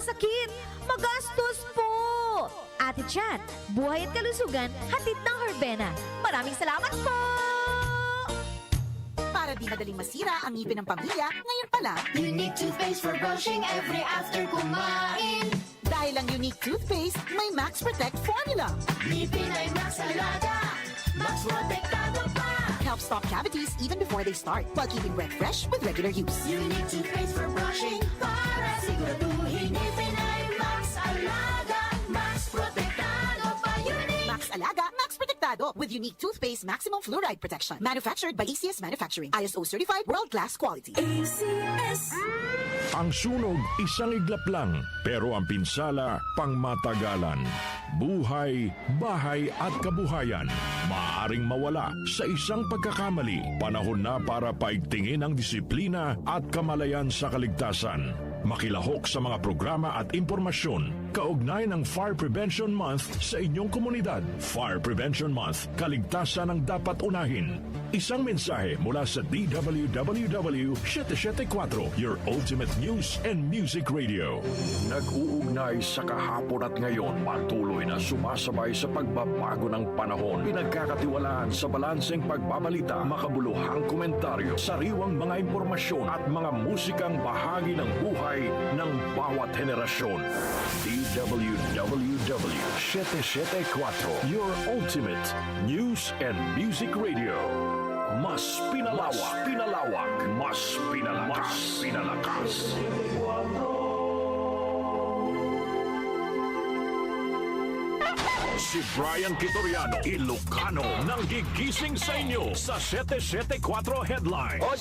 masakit. Magastos po. Ate Chat, buhay at kalusugan, hatid ng Herbena. Maraming salamat po! Para di madaling masira ang ngipin ng pamilya, ngayon pa lang, Unique toothpaste for brushing every after kumain. dahil ang unique toothpaste, may Max Protect formula. Ngipin ay Max Alaga, Max Protektado pa. Helps stop cavities even before they start, while keeping breath fresh with regular use. Unique toothpaste for brushing para siguraduhin ngipin ay Max Alaga, Max Protektado pa. Unique. Max Alaga, Max Protectado with unique toothpaste maximum fluoride protection. Manufactured by ECS Manufacturing. ISO certified world-class quality. ACS. Ang sunog, isang iglap lang, pero ang pinsala, pangmatagalan. Buhay, bahay at kabuhayan, maaaring mawala sa isang pagkakamali. Panahon na para paigtingin ang disiplina at kamalayan sa kaligtasan. Makilahok sa mga programa at impormasyon kaugnay ng Fire Prevention Month sa inyong komunidad. Fire Prevention Month, kaligtasan ang dapat unahin. Isang mensahe mula sa DWWW 774, your ultimate news and music radio. Nag-uugnay sa kahapon at ngayon, patuloy na sumasabay sa pagbabago ng panahon. Pinagkakatiwalaan sa balanseng pagbabalita, makabuluhang komentaryo, sariwang mga impormasyon at mga musikang bahagi ng buhay ng bawat henerasyon. DWWW 774, your ultimate news and music radio. Mas pinalawak, mas pinalakas. Si Brian Kitoriano, Ilocano, nang gigising sa inyo sa 774 Headlines.